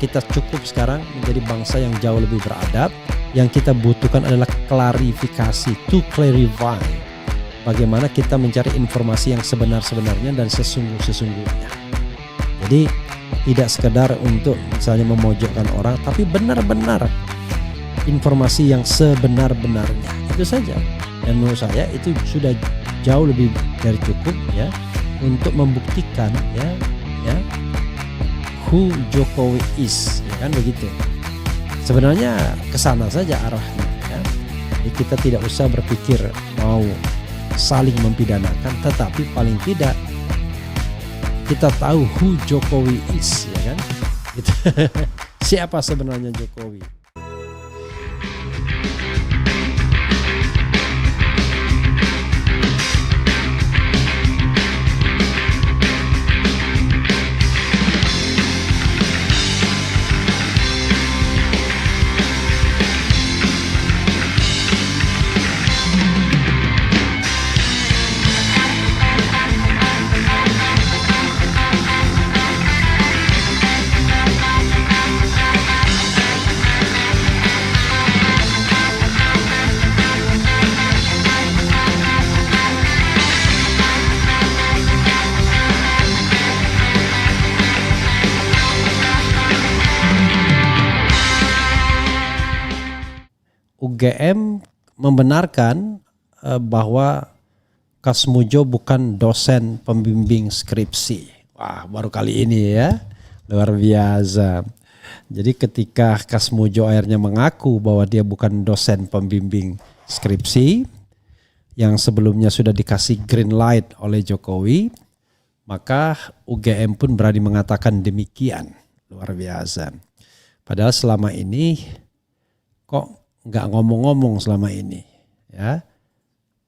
kita cukup sekarang menjadi bangsa yang jauh lebih beradab. Yang kita butuhkan adalah klarifikasi, to clarify. Bagaimana kita mencari informasi yang sebenar-sebenarnya dan sesungguh-sesungguhnya. Jadi tidak sekedar untuk misalnya memojokkan orang, tapi benar-benar informasi yang sebenar-benarnya. Itu saja. Dan menurut saya itu sudah jauh lebih dari cukup ya untuk membuktikan ya who Jokowi is, ya kan begitu. Sebenarnya kesana saja arahnya ya. Jadi kita tidak usah berpikir mau saling mempidanakan, tetapi paling tidak kita tahu who Jokowi is, ya kan? Gitu. Siapa sebenarnya Jokowi? UGM membenarkan bahwa Kasmujo bukan dosen pembimbing skripsi. Wah, baru kali ini ya, luar biasa. Jadi ketika Kasmujo akhirnya mengaku bahwa dia bukan dosen pembimbing skripsi, yang sebelumnya sudah dikasih green light oleh Jokowi, maka UGM pun berani mengatakan demikian. Luar biasa. Padahal selama ini kok nggak ngomong-ngomong selama ini ya,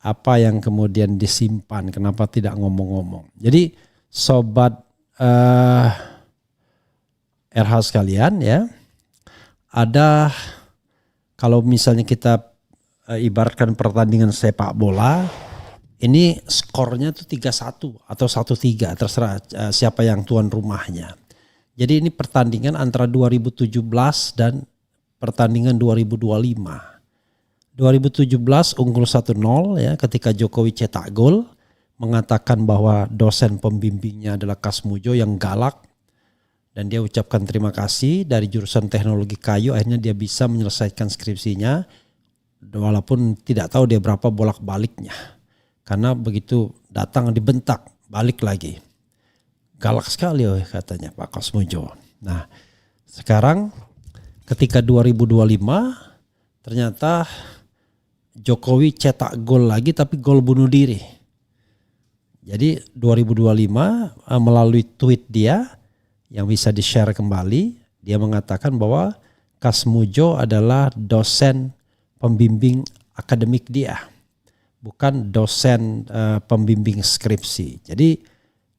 apa yang kemudian disimpan, kenapa tidak ngomong-ngomong. Jadi sobat RH sekalian ya, ada kalau misalnya kita ibaratkan pertandingan sepak bola, ini skornya tuh 3-1 atau 1-3 terserah siapa yang tuan rumahnya. Jadi ini pertandingan antara 2017 dan pertandingan 2025. 2017 unggul 1-0 ya ketika Jokowi cetak gol, mengatakan bahwa dosen pembimbingnya adalah Kasmujo yang galak, dan dia ucapkan terima kasih dari jurusan teknologi kayu, akhirnya dia bisa menyelesaikan skripsinya walaupun tidak tahu dia berapa bolak-baliknya. Karena begitu datang dibentak, balik lagi. Galak sekali katanya Pak Kasmujo. Nah, sekarang ketika 2025 ternyata Jokowi cetak gol lagi, tapi gol bunuh diri. Jadi 2025 melalui tweet dia yang bisa di-share kembali, dia mengatakan bahwa Kasmujo adalah dosen pembimbing akademik dia, bukan dosen pembimbing skripsi. Jadi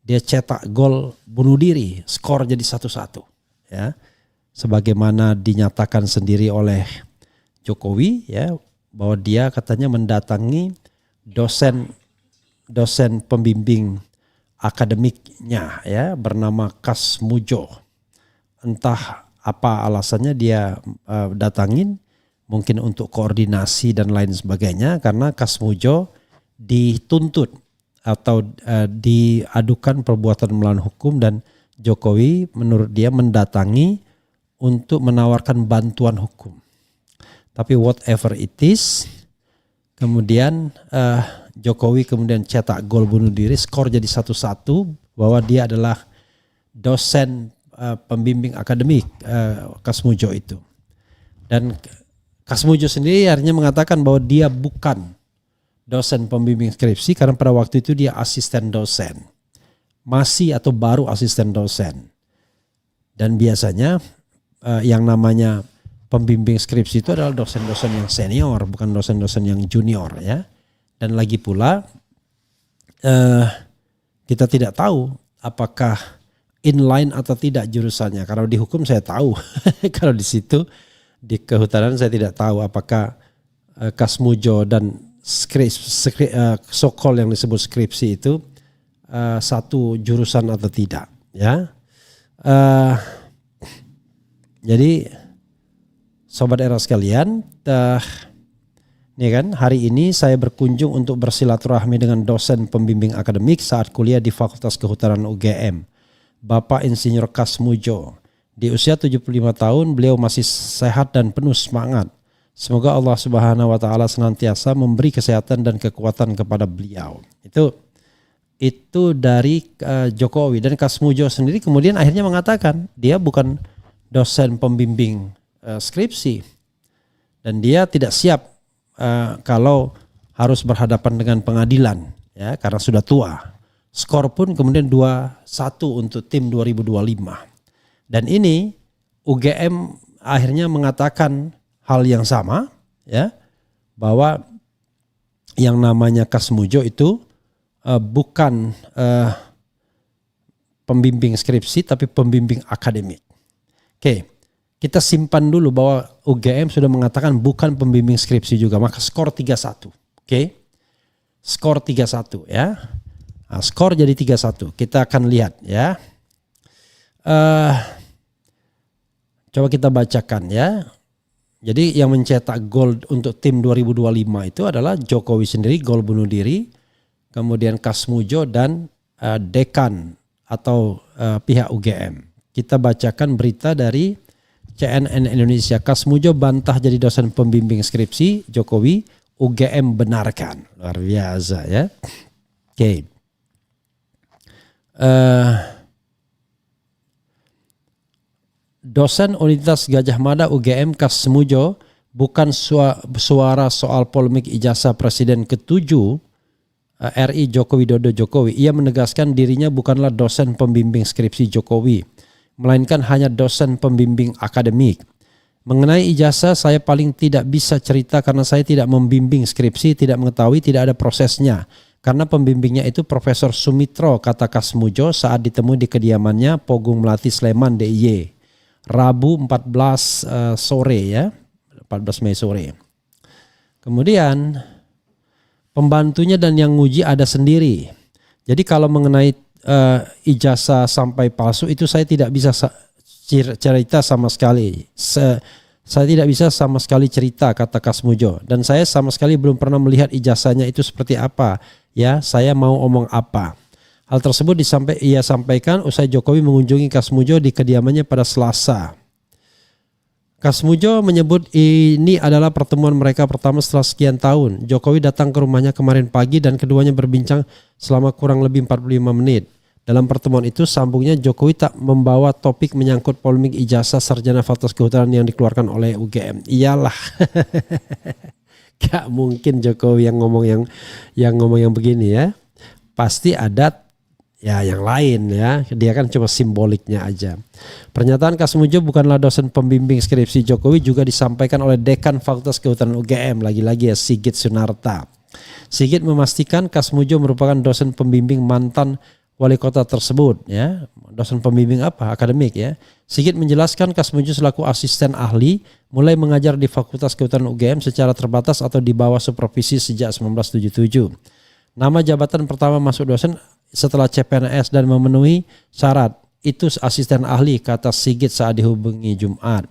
dia cetak gol bunuh diri, skor jadi 1-1 ya. Sebagaimana dinyatakan sendiri oleh Jokowi ya, bahwa dia katanya mendatangi dosen pembimbing akademiknya ya bernama Kasmujo. Entah apa alasannya dia datangin, mungkin untuk koordinasi dan lain sebagainya, karena Kasmujo dituntut atau diadukan perbuatan melawan hukum, dan Jokowi menurut dia mendatangi untuk menawarkan bantuan hukum. Tapi whatever it is, kemudian Jokowi kemudian cetak gol bunuh diri, skor jadi 1-1, bahwa dia adalah dosen pembimbing akademik Kasmujo itu. Dan Kasmujo sendiri akhirnya mengatakan bahwa dia bukan dosen pembimbing skripsi karena pada waktu itu dia asisten dosen. Masih atau baru asisten dosen. Dan biasanya yang namanya pembimbing skripsi itu adalah dosen-dosen yang senior, bukan dosen-dosen yang junior ya. Dan lagi pula kita tidak tahu apakah inline atau tidak jurusannya. Kalau di hukum saya tahu, kalau di situ di kehutanan saya tidak tahu apakah Kasmujo dan so-called yang disebut skripsi itu satu jurusan atau tidak ya. Jadi sobat era sekalian, nih kan, hari ini saya berkunjung untuk bersilaturahmi dengan dosen pembimbing akademik saat kuliah di Fakultas Kehutanan UGM, Bapak Insinyur Kasmujo. Di usia 75 tahun, beliau masih sehat dan penuh semangat. Semoga Allah Subhanahu wa taala senantiasa memberi kesehatan dan kekuatan kepada beliau. Itu dari Jokowi. Dan Kasmujo sendiri kemudian akhirnya mengatakan dia bukan dosen pembimbing skripsi dan dia tidak siap kalau harus berhadapan dengan pengadilan, ya, karena sudah tua. Skor pun kemudian 2-1 untuk tim 2025. Dan ini UGM akhirnya mengatakan hal yang sama, ya, bahwa yang namanya Kasmujo itu bukan pembimbing skripsi tapi pembimbing akademik. Oke. Kita simpan dulu bahwa UGM sudah mengatakan bukan pembimbing skripsi juga, maka skor 3-1. Oke. Skor 3-1 ya. Nah, skor jadi 3-1. Kita akan lihat ya. Coba kita bacakan ya. Jadi yang mencetak gol untuk tim 2025 itu adalah Jokowi sendiri, gol bunuh diri, kemudian Kasmujo dan dekan atau pihak UGM. Kita bacakan berita dari CNN Indonesia. Kasmujo bantah jadi dosen pembimbing skripsi Jokowi, UGM benarkan. Luar biasa ya. Oke. Dosen Universitas Gadjah Mada UGM Kasmujo bukan suara soal polemik ijazah Presiden ke-7 RI Joko Widodo Jokowi. Ia menegaskan dirinya bukanlah dosen pembimbing skripsi Jokowi, melainkan hanya dosen pembimbing akademik. Mengenai ijazah saya paling tidak bisa cerita karena saya tidak membimbing skripsi, tidak mengetahui, tidak ada prosesnya. Karena pembimbingnya itu Profesor Sumitro, kata Kasmujo saat ditemui di kediamannya Pogung Melati Sleman DIY. Rabu 14 sore ya, 14 Mei sore. Kemudian pembantunya dan yang nguji ada sendiri. Jadi kalau mengenai ijazah sampai palsu itu saya tidak bisa cerita sama sekali. Saya tidak bisa sama sekali cerita, kata Kasmujo. Dan saya sama sekali belum pernah melihat ijazahnya itu seperti apa. Ya, saya mau omong apa. Hal tersebut ia sampaikan usai Jokowi mengunjungi Kasmujo di kediamannya pada Selasa. Kasmujo menyebut ini adalah pertemuan mereka pertama setelah sekian tahun. Jokowi datang ke rumahnya kemarin pagi dan keduanya berbincang selama kurang lebih 45 menit. Dalam pertemuan itu sambungnya Jokowi tak membawa topik menyangkut polemik ijazah sarjana Fakultas Kehutanan yang dikeluarkan oleh UGM. Iyalah. Gak mungkin Jokowi yang ngomong yang begini ya. Pasti ada ya yang lain ya, dia kan cuma simboliknya aja. Pernyataan Kasmujo bukanlah dosen pembimbing skripsi Jokowi juga disampaikan oleh Dekan Fakultas Kehutanan UGM, lagi-lagi ya Sigit Sunarta. Sigit memastikan Kasmujo merupakan dosen pembimbing mantan wali kota tersebut ya. Dosen pembimbing apa? Akademik ya. Sigit menjelaskan Kasmujo selaku asisten ahli mulai mengajar di Fakultas Kehutanan UGM secara terbatas atau di bawah supervisi sejak 1977. Nama jabatan pertama masuk dosen setelah CPNS dan memenuhi syarat itu asisten ahli, kata Sigit saat dihubungi Jumat.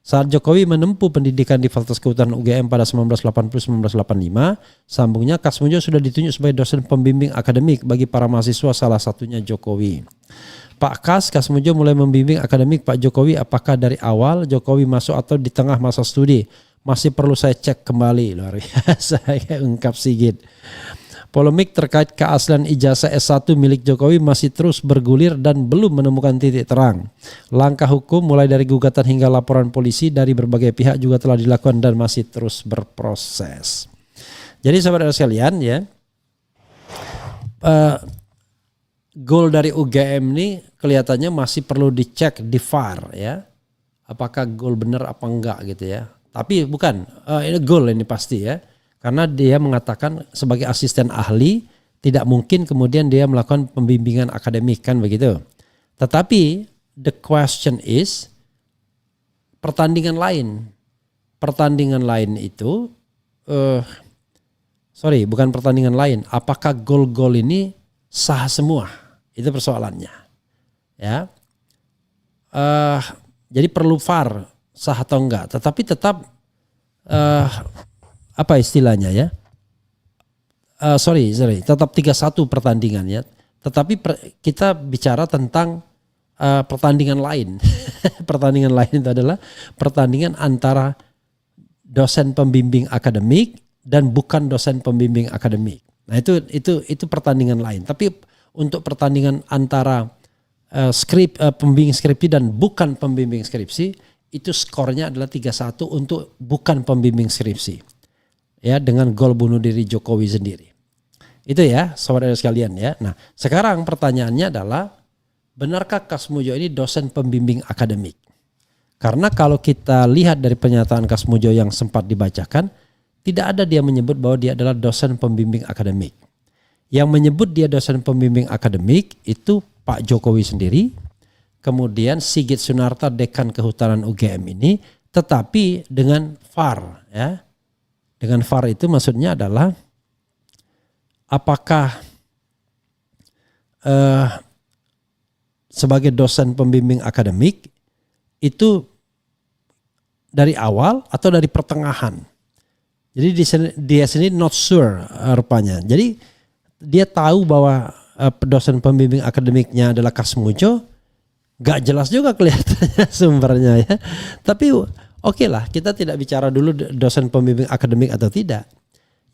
Saat Jokowi menempuh pendidikan di Fakultas Kehutanan UGM pada 1980-1985, sambungnya Kasmujo sudah ditunjuk sebagai dosen pembimbing akademik bagi para mahasiswa, salah satunya Jokowi. Pak Kasmujo mulai membimbing akademik Pak Jokowi apakah dari awal Jokowi masuk atau di tengah masa studi? Masih perlu saya cek kembali, luar biasa, ungkap Sigit. Polemik terkait keaslian ijazah S1 milik Jokowi masih terus bergulir dan belum menemukan titik terang. Langkah hukum mulai dari gugatan hingga laporan polisi dari berbagai pihak juga telah dilakukan dan masih terus berproses. Jadi sahabat sekalian ya, gol dari UGM ini kelihatannya masih perlu dicek di VAR ya. Apakah gol benar apa enggak gitu ya. Tapi bukan, ini gol ini pasti ya. Karena dia mengatakan sebagai asisten ahli tidak mungkin kemudian dia melakukan pembimbingan akademik kan begitu. Tetapi the question is pertandingan lain itu bukan pertandingan lain. Apakah gol-gol ini sah semua? Itu persoalannya. Ya. Jadi perlu VAR sah atau enggak, tetapi tetap apa istilahnya ya? Tetap 3-1 pertandingan ya. Tetapi kita bicara tentang pertandingan lain. Pertandingan lain itu adalah pertandingan antara dosen pembimbing akademik dan bukan dosen pembimbing akademik. Nah, itu pertandingan lain. Tapi untuk pertandingan antara pembimbing skripsi dan bukan pembimbing skripsi, itu skornya adalah 3-1 untuk bukan pembimbing skripsi. Ya, dengan gol bunuh diri Jokowi sendiri. Itu ya, saudara sekalian ya. Nah, sekarang pertanyaannya adalah, benarkah Kas Mujo ini dosen pembimbing akademik? Karena kalau kita lihat dari pernyataan Kas Mujo yang sempat dibacakan, tidak ada dia menyebut bahwa dia adalah dosen pembimbing akademik. Yang menyebut dia dosen pembimbing akademik itu Pak Jokowi sendiri, kemudian Sigit Sunarta Dekan Kehutanan UGM ini, tetapi dengan VAR ya. Dengan VAR itu maksudnya adalah apakah sebagai dosen pembimbing akademik itu dari awal atau dari pertengahan. Jadi dia sendiri not sure rupanya. Jadi dia tahu bahwa dosen pembimbing akademiknya adalah Kas Mujo, gak jelas juga kelihatannya sumbernya ya. Tapi oke lah, kita tidak bicara dulu dosen pembimbing akademik atau tidak.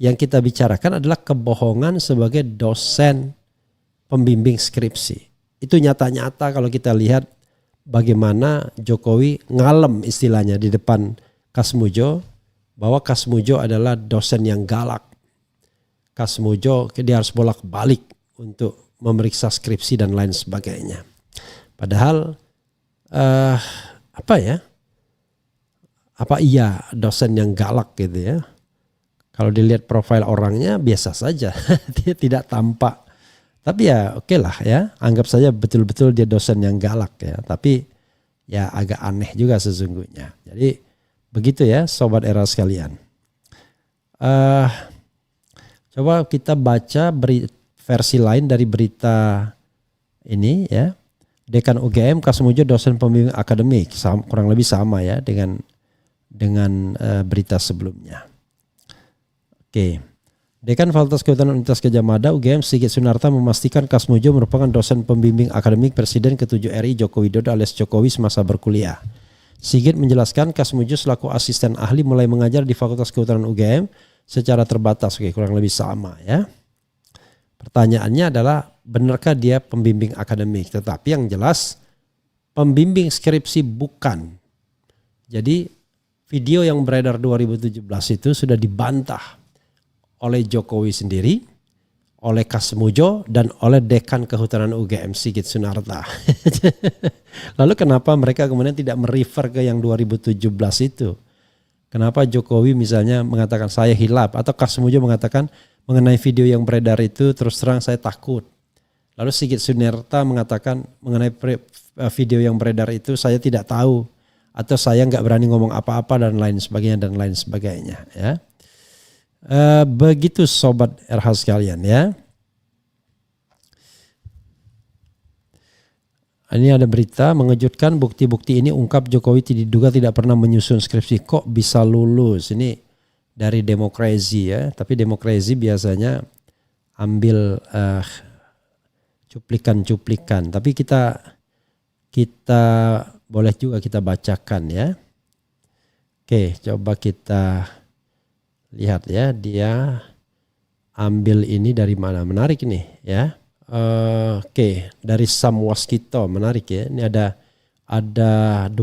Yang kita bicarakan adalah kebohongan sebagai dosen pembimbing skripsi. Itu nyata-nyata kalau kita lihat bagaimana Jokowi ngalem istilahnya di depan Kas Mujo, bahwa Kas Mujo adalah dosen yang galak. Kas Mujo dia harus bolak-balik untuk memeriksa skripsi dan lain sebagainya. Padahal apa iya dosen yang galak gitu ya? Kalau dilihat profil orangnya biasa saja, dia tidak tampak. Tapi ya oke lah ya, anggap saja betul-betul dia dosen yang galak ya. Tapi ya agak aneh juga sesungguhnya. Jadi begitu ya Sobat Era sekalian. Coba kita baca versi lain dari berita ini ya. Dekan UGM Kas Mujo dosen pembimbing akademik, kurang lebih sama ya dengan berita sebelumnya. Oke. Dekan Fakultas Kehutanan Universitas Gadjah Mada UGM Sigit Sunarta memastikan Kas Mujo merupakan dosen pembimbing akademik Presiden ke-7 RI Joko Widodo alias Jokowi semasa berkuliah. Sigit menjelaskan Kas Mujo selaku asisten ahli mulai mengajar di Fakultas Kehutanan UGM secara terbatas. Oke, kurang lebih sama ya. Pertanyaannya adalah, benarkah dia pembimbing akademik? Tetapi yang jelas pembimbing skripsi bukan. Jadi video yang beredar 2017 itu sudah dibantah oleh Jokowi sendiri, oleh Kas Mujo, dan oleh Dekan Kehutanan UGM Sigit Sunarta. Lalu kenapa mereka kemudian tidak merefer ke yang 2017 itu? Kenapa Jokowi misalnya mengatakan saya hilaf, atau Kas Mujo mengatakan mengenai video yang beredar itu terus terang saya takut. Lalu Sigit Sunarta mengatakan mengenai video yang beredar itu saya tidak tahu, atau saya nggak berani ngomong apa-apa dan lain sebagainya ya. Begitu Sobat RH sekalian ya. Ini ada berita mengejutkan, bukti-bukti ini ungkap Jokowi diduga tidak pernah menyusun skripsi, kok bisa lulus. Ini dari Demokrasi ya, tapi Demokrasi biasanya ambil cuplikan-cuplikan, tapi kita boleh juga kita bacakan ya. Oke, coba kita lihat ya, dia ambil ini dari mana, menarik nih ya. Oke, dari Sam Waskito, menarik ya. Ini ada 12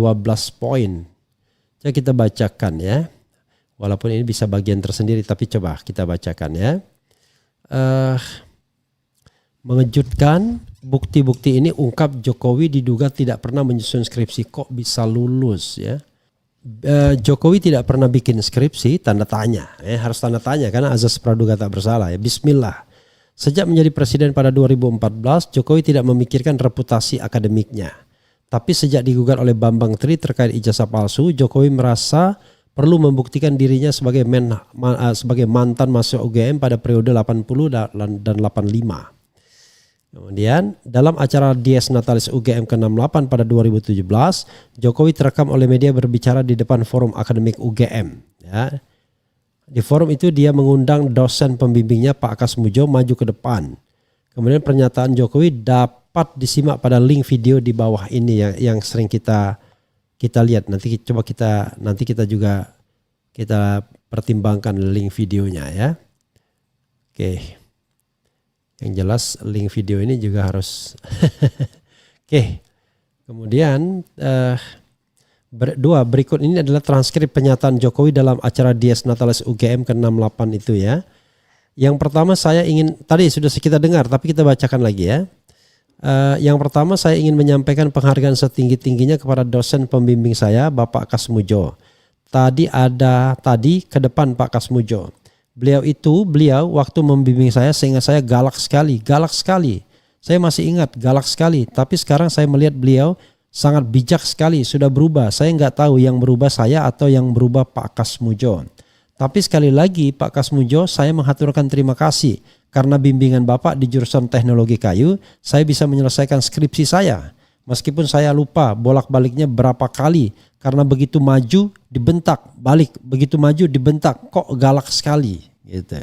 poin. Coba kita bacakan ya. Walaupun ini bisa bagian tersendiri, tapi coba kita bacakan ya. Mengejutkan, bukti-bukti ini ungkap Jokowi diduga tidak pernah menyusun skripsi, kok bisa lulus ya. Jokowi tidak pernah bikin skripsi, tanda tanya harus tanda tanya karena azas praduga tak bersalah ya. Bismillah. Sejak menjadi presiden pada 2014, Jokowi tidak memikirkan reputasi akademiknya. Tapi sejak digugat oleh Bambang Tri terkait ijazah palsu, Jokowi merasa perlu membuktikan dirinya sebagai mantan mahasiswa UGM pada periode 80 dan 85. Kemudian dalam acara Dies Natalis UGM ke-68 pada 2017, Jokowi terekam oleh media berbicara di depan forum akademik UGM. Ya. Di forum itu dia mengundang dosen pembimbingnya Pak Kasmujo maju ke depan. Kemudian pernyataan Jokowi dapat disimak pada link video di bawah ini yang sering kita lihat. Nanti kita juga pertimbangkan link videonya ya. Oke. Yang jelas link video ini juga harus Oke. Kemudian berikut ini adalah transkrip pernyataan Jokowi dalam acara Dies Natalis UGM ke-68 itu ya. Yang pertama tadi sudah kita dengar tapi kita bacakan lagi ya. Yang pertama saya ingin menyampaikan penghargaan setinggi-tingginya kepada dosen pembimbing saya Bapak Kasmujo. Tadi ke depan Pak Kasmujo. Beliau waktu membimbing saya sehingga saya galak sekali. Saya masih ingat galak sekali. Tapi sekarang saya melihat beliau sangat bijak sekali, sudah berubah. Saya nggak tahu yang berubah saya atau yang berubah Pak Kasmujo. Tapi sekali lagi Pak Kasmujo, saya menghaturkan terima kasih. Karena bimbingan Bapak di jurusan teknologi kayu, saya bisa menyelesaikan skripsi saya. Meskipun saya lupa bolak-baliknya berapa kali. Karena begitu maju dibentak, balik. Begitu maju dibentak, kok galak sekali. Gitu.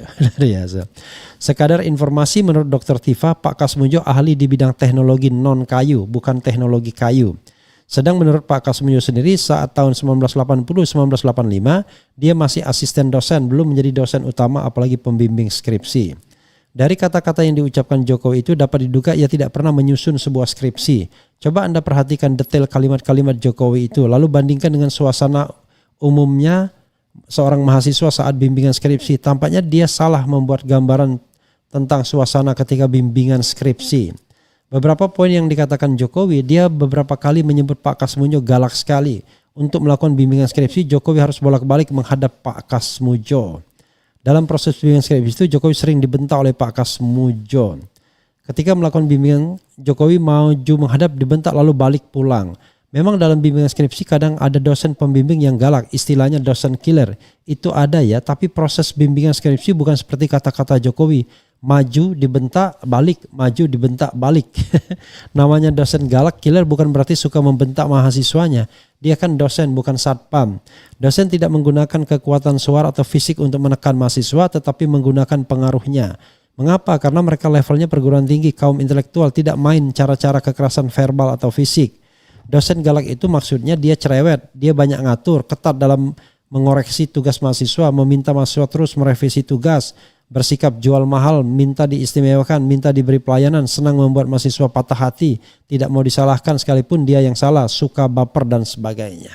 Sekadar informasi menurut Dr. Tifa, Pak Kasmujo ahli di bidang teknologi non kayu, bukan teknologi kayu. Sedang menurut Pak Kasmujo sendiri saat tahun 1980-1985 dia masih asisten dosen, belum menjadi dosen utama apalagi pembimbing skripsi. Dari kata-kata yang diucapkan Jokowi itu dapat diduga ia tidak pernah menyusun sebuah skripsi. Coba Anda perhatikan detail kalimat-kalimat Jokowi itu, lalu bandingkan dengan suasana umumnya seorang mahasiswa saat bimbingan skripsi. Tampaknya dia salah membuat gambaran tentang suasana ketika bimbingan skripsi. Beberapa poin yang dikatakan Jokowi, dia beberapa kali menyebut Pak Kasmujo galak sekali. Untuk melakukan bimbingan skripsi, Jokowi harus bolak-balik menghadap Pak Kasmujo. Dalam proses bimbingan skripsi itu Jokowi sering dibentak oleh Pak Kasmujo. Ketika melakukan bimbingan, Jokowi maju menghadap, dibentak lalu balik pulang. Memang dalam bimbingan skripsi kadang ada dosen pembimbing yang galak, istilahnya dosen killer. Itu ada ya, tapi proses bimbingan skripsi bukan seperti kata-kata Jokowi. Maju dibentak balik, maju dibentak balik. Namanya dosen galak killer bukan berarti suka membentak mahasiswanya. Dia kan dosen bukan satpam. Dosen tidak menggunakan kekuatan suara atau fisik untuk menekan mahasiswa tetapi menggunakan pengaruhnya. Mengapa? Karena mereka levelnya perguruan tinggi, kaum intelektual, tidak main cara-cara kekerasan verbal atau fisik. Dosen galak itu maksudnya dia cerewet, dia banyak ngatur, ketat dalam mengoreksi tugas mahasiswa, meminta mahasiswa terus merevisi tugas, bersikap jual mahal, minta diistimewakan, minta diberi pelayanan, senang membuat mahasiswa patah hati, tidak mau disalahkan sekalipun dia yang salah, suka baper dan sebagainya.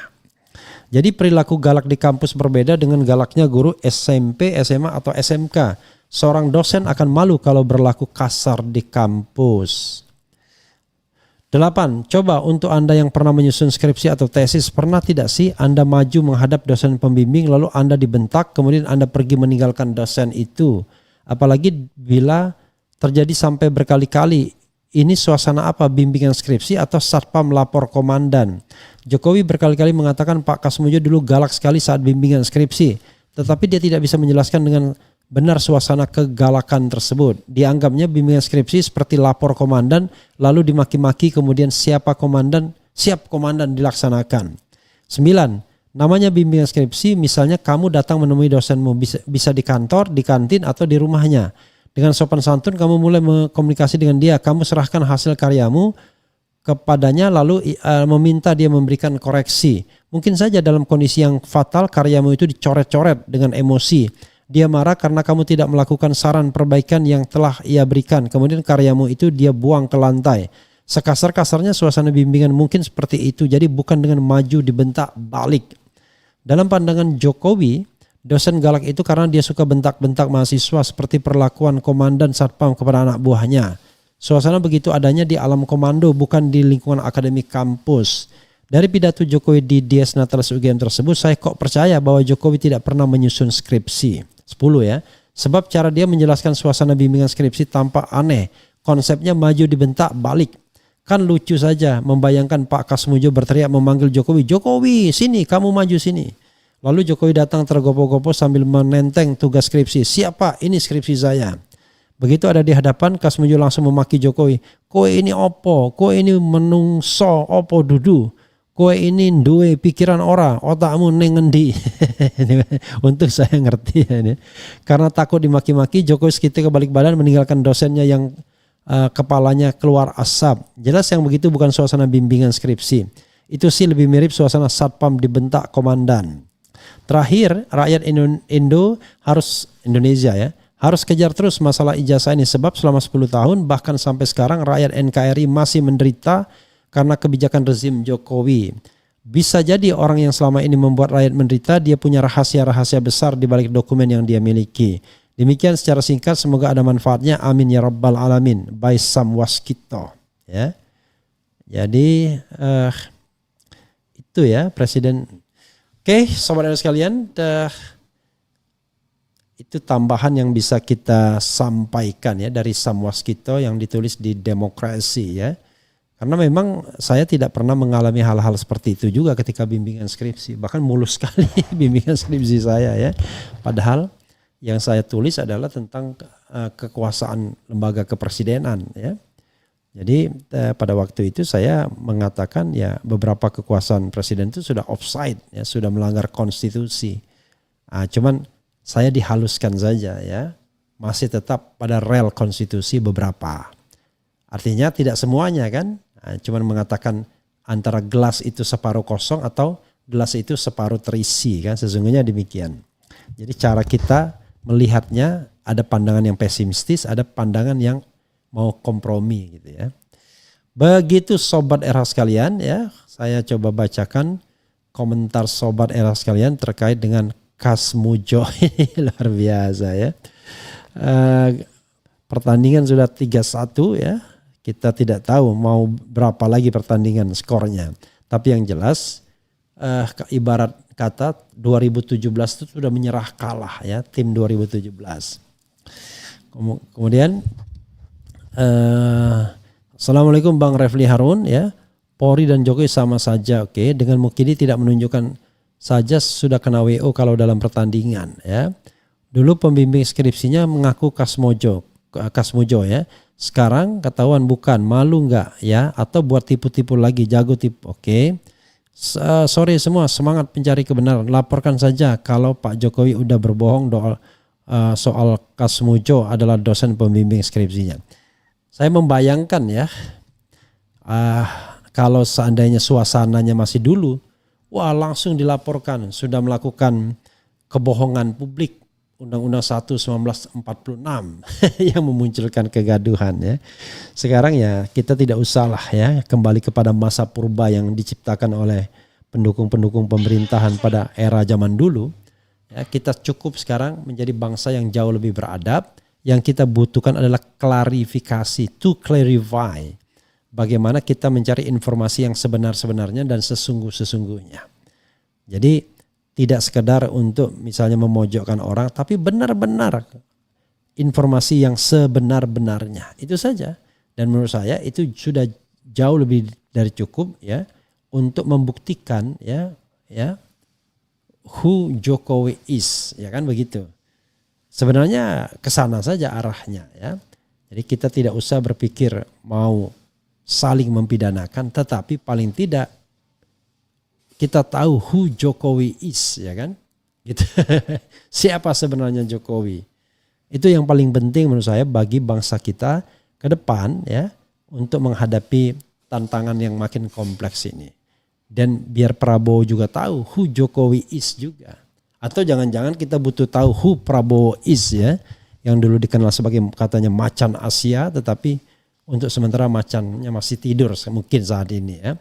Jadi perilaku galak di kampus berbeda dengan galaknya guru SMP, SMA atau SMK. Seorang dosen akan malu kalau berlaku kasar di kampus. 8. Coba untuk Anda yang pernah menyusun skripsi atau tesis, pernah tidak sih Anda maju menghadap dosen pembimbing lalu Anda dibentak, kemudian Anda pergi meninggalkan dosen itu? Apalagi bila terjadi sampai berkali-kali. Ini suasana apa, bimbingan skripsi atau satpam lapor komandan? Jokowi berkali-kali mengatakan Pak Kasmujo dulu galak sekali saat bimbingan skripsi, tetapi dia tidak bisa menjelaskan dengan benar suasana kegalakan tersebut. Dianggapnya bimbingan skripsi seperti lapor komandan, lalu dimaki-maki, kemudian siap komandan dilaksanakan. 9. Namanya bimbingan skripsi, misalnya kamu datang menemui dosenmu, bisa di kantor, di kantin, atau di rumahnya. Dengan sopan santun kamu mulai berkomunikasi dengan dia, kamu serahkan hasil karyamu kepadanya lalu meminta dia memberikan koreksi. Mungkin saja dalam kondisi yang fatal karyamu itu dicoret-coret dengan emosi. Dia marah karena kamu tidak melakukan saran perbaikan yang telah ia berikan. Kemudian karyamu itu dia buang ke lantai. Sekasar-kasarnya suasana bimbingan mungkin seperti itu. Jadi bukan dengan maju dibentak balik. Dalam pandangan Jokowi, dosen galak itu karena dia suka bentak-bentak mahasiswa seperti perlakuan komandan satpam kepada anak buahnya. Suasana begitu adanya di alam komando, bukan di lingkungan akademik kampus. Dari pidato Jokowi di Dies Natalis UGM tersebut, saya kok percaya bahwa Jokowi tidak pernah menyusun skripsi. 10 ya. Sebab cara dia menjelaskan suasana bimbingan skripsi tampak aneh. Konsepnya maju dibentak balik. Kan lucu saja membayangkan Pak Kasmujo berteriak memanggil Jokowi, "Jokowi, sini, kamu maju sini." Lalu Jokowi datang tergopoh-gopoh sambil menenteng tugas skripsi. "Siapa? Ini skripsi saya." Begitu ada di hadapan, Kas Mujo langsung memaki Jokowi. Kowe ini opo? Kowe ini menungso opo dudu? Kowe ini duwe pikiran ora, otakmu ning ngendi? Untuk saya ngerti ya ini. Karena takut dimaki-maki, Jokowi seketika balik badan meninggalkan dosennya yang kepalanya keluar asap. Jelas yang begitu bukan suasana bimbingan skripsi. Itu sih lebih mirip suasana satpam dibentak komandan. Terakhir, rakyat Indonesia ya, harus kejar terus masalah ijazah ini sebab selama 10 tahun bahkan sampai sekarang rakyat NKRI masih menderita karena kebijakan rezim Jokowi. Bisa jadi orang yang selama ini membuat rakyat menderita dia punya rahasia-rahasia besar di balik dokumen yang dia miliki. Demikian secara singkat, semoga ada manfaatnya. Amin ya rabbal alamin. By Sam Waskito. Ya. Jadi itu ya Presiden. Oke, sobat sekalian, itu tambahan yang bisa kita sampaikan ya dari Sam Waskito yang ditulis di Demokrasi ya. Karena memang saya tidak pernah mengalami hal-hal seperti itu juga ketika bimbingan skripsi. Bahkan mulus sekali bimbingan skripsi saya ya. Padahal yang saya tulis adalah tentang kekuasaan lembaga kepresidenan ya. Jadi pada waktu itu saya mengatakan ya beberapa kekuasaan presiden itu sudah offside ya, sudah melanggar konstitusi. Cuman saya dihaluskan saja ya, masih tetap pada rel konstitusi beberapa. Artinya tidak semuanya kan, cuman mengatakan antara gelas itu separuh kosong atau gelas itu separuh terisi kan, sesungguhnya demikian. Jadi cara kita melihatnya ada pandangan yang pesimistis, ada pandangan yang mau kompromi gitu ya. Begitu sobat era sekalian ya, saya coba bacakan komentar sobat era sekalian terkait dengan Kas Mujo ini luar biasa ya. Pertandingan sudah 3-1 ya. Kita tidak tahu mau berapa lagi pertandingan skornya. Tapi yang jelas ibarat kata 2017 itu sudah menyerah kalah ya tim 2017. Kemudian Assalamualaikum Bang Refli Harun ya. Polri dan Jokowi sama saja oke. Dengan Mukidi tidak menunjukkan saja sudah kena WO kalau dalam pertandingan ya. Dulu pembimbing skripsinya mengaku Kas Mujo ya. Sekarang ketahuan bukan, malu enggak ya, atau buat tipu-tipu lagi, jago tipu. Oke. Sorry semua, semangat pencari kebenaran. Laporkan saja kalau Pak Jokowi udah berbohong soal Kas Mujo adalah dosen pembimbing skripsinya. Saya membayangkan ya, kalau seandainya suasananya masih dulu, wah langsung dilaporkan sudah melakukan kebohongan publik Undang-Undang 1 1946 yang memunculkan kegaduhan ya. Sekarang ya kita tidak usahlah ya kembali kepada masa purba yang diciptakan oleh pendukung-pendukung pemerintahan pada era zaman dulu. Ya, kita cukup sekarang menjadi bangsa yang jauh lebih beradab. Yang kita butuhkan adalah klarifikasi, to clarify. Bagaimana kita mencari informasi yang sebenar-sebenarnya dan sesungguh-sesungguhnya. Jadi tidak sekedar untuk misalnya memojokkan orang, tapi benar-benar informasi yang sebenar-benarnya. Itu saja. Dan menurut saya itu sudah jauh lebih dari cukup ya untuk membuktikan ya who Jokowi is, ya kan begitu. Sebenarnya kesana saja arahnya ya. Jadi kita tidak usah berpikir mau saling mempidanakan, tetapi paling tidak kita tahu who Jokowi is, ya kan? Gitu. Siapa sebenarnya Jokowi? Itu yang paling penting menurut saya bagi bangsa kita ke depan ya untuk menghadapi tantangan yang makin kompleks ini. Dan biar Prabowo juga tahu who Jokowi is juga. Atau jangan-jangan kita butuh tahu who Prabowo is ya, yang dulu dikenal sebagai katanya macan Asia, tetapi untuk sementara macannya masih tidur mungkin saat ini ya.